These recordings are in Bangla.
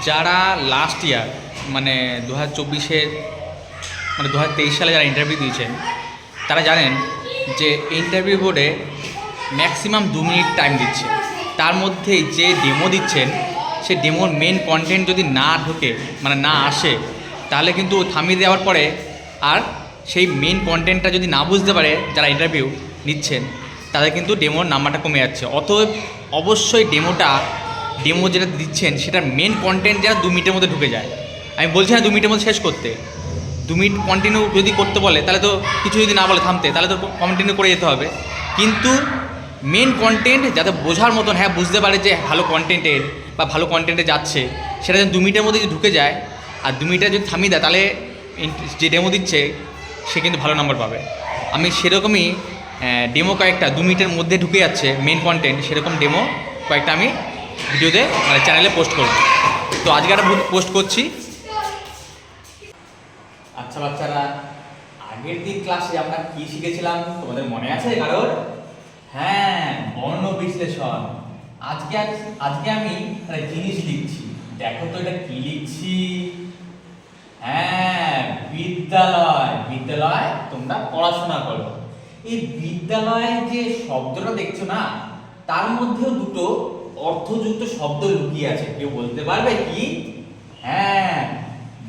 যারা লাস্ট ইয়ার মানে 2024-এর মানে 2023 সালে যারা ইন্টারভিউ দিয়েছেন তারা জানেন যে ইন্টারভিউ বোর্ডে ম্যাক্সিমাম 2 মিনিট টাইম দিচ্ছে। তার মধ্যে যে ডেমো দিচ্ছেন সে ডেমোর মেন কন্টেন্ট যদি না ঢোকে মানে না আসে তাহলে কিন্তু থামিয়ে দেওয়ার পরে আর সেই মেন কন্টেন্টটা যদি না বুঝতে পারে যারা ইন্টারভিউ নিচ্ছেন তাদের কিন্তু ডেমোর নাম্বারটা কমে যাচ্ছে। অতএব অবশ্যই ডেমো যেটা দিচ্ছেন সেটার মেন কন্টেন্ট যেটা 2 মিনিটের মধ্যে ঢুকে যায়। আমি বলছি না 2 মিনিটের মধ্যে শেষ করতে, 2 মিনিট কন্টিনিউ যদি করতে বলে তাহলে তো কিছু যদি না বলে থামতে তাহলে তো কন্টিনিউ করে যেতে হবে, কিন্তু মেন কন্টেন্ট যাতে বোঝার মতন হ্যাঁ বুঝতে পারে যে ভালো কন্টেন্টের বা ভালো কন্টেন্টে যাচ্ছে সেটা যেন 2 মিনিটের মধ্যে যদি ঢুকে যায় আর 2 মিনিটে যদি থামিয়ে দেয় তাহলে যে ডেমো দিচ্ছে সে কিন্তু ভালো নাম্বার পাবে। আমি সেরকমই ডেমো কয়েকটা 2 মিনিটের মধ্যে ঢুকে যাচ্ছে মেন কন্টেন্ট, সেরকম ডেমো কয়েকটা আমি ভিডিওতে মানে চ্যানেলে পোস্ট করব। তো আজকে একটা পোস্ট করছি। আচ্ছা বাচ্চারা, আগের দিন ক্লাসে আমরা কি শিখেছিলাম তোমাদের মনে আছে কারোর? হ্যাঁ, বর্ণ বিশ্লেষণ। আজকে আমি একটা জিনিস লিখছি, দেখো তো এটা কি লিখছি। হ্যাঁ, বিদ্যালয়। বিদ্যালয় তোমরা পড়াশোনা করো। এই বিদ্যালয় যে শব্দটা দেখছো না তার মধ্যেও দুটো অর্থযুক্ত শব্দ লুকিয়ে আছে, কেউ বলতে পারবে কি? হ্যাঁ,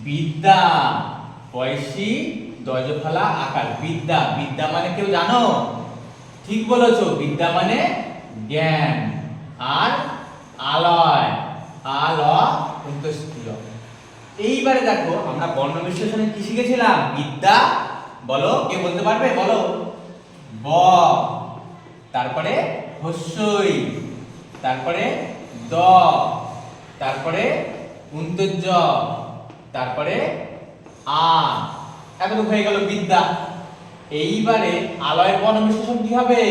বিদ্যা, বয়সী দয়জফলা আকার। বিদ্যা, বিদ্যা মানে কেউ জানো? ঠিক বলেছো, বিদ্যা মানে জ্ঞান। আর আলয়, অন্তস্থীয়। এইবারে দেখো আমরা বর্ণ বিশ্লেষণে কি শিখেছিলাম? বিদ্যা বলো, কে বলতে পারবে? বলো। ব, তারপরে হস্যই, তারপরে দ, তারপরে উন্তজ, তারপরে আ। এতটুকু হয়ে গেল বিদ্যা। এইবারে আলয়ের বর্ণ বিশ্লেষণ কি হবে?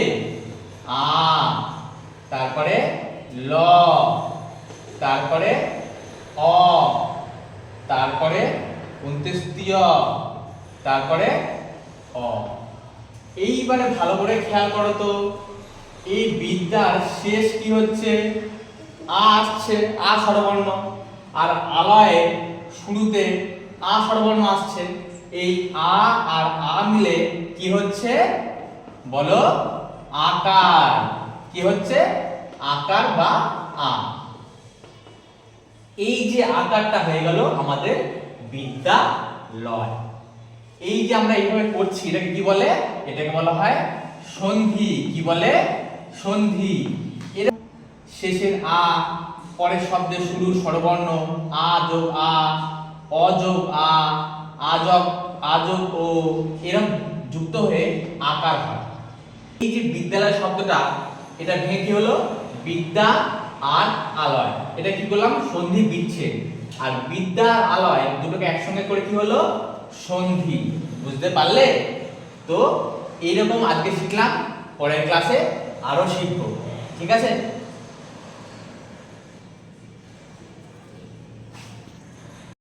আ, তারপরে ল, তারপরে অ, তারপরে অন্ত্যেষ্টিয়, তারপরে অ। এইবারে ভালো করে খেয়াল করো তো, এই বিদ্যার শেষ কি হচ্ছে? আ আসছে, আ স্বরবর্ণ। আর আলয়ে শুরুতে আ স্বরবর্ণ আসছে। এই আ আর আ মিলে কি হচ্ছে বলো? আকার। কি হচ্ছে? আকার বা আ। এই যে আকারটা হয়ে গেল আমাদের বিদ্যালয়। এই যে আমরা এইভাবে করছি এটাকে কি বলে? এটাকে বলা হয় সন্ধি। কি বলে? সন্ধি। এর শেষের আ, পরের শব্দের শুরু স্বরবর্ণ আ যোগ আ, অ যোগ আ, আ যোগ ও, এরকম যুক্ত হয়ে আকার হয়। এই যে বিদ্যালয় শব্দটা এটা ভেঙে কি হলো? বিদ্যা আর আলয়। এটা কি করলাম? সন্ধি বিচ্ছেদ। আর বিদ্যা আর আলয় দুটোকে একসঙ্গে করে কি হলো? সন্ধি। বুঝতে পারলে? তো এইরকম আজকে শিখলাম, পরের ক্লাসে আরো শিখবো। ঠিক আছে?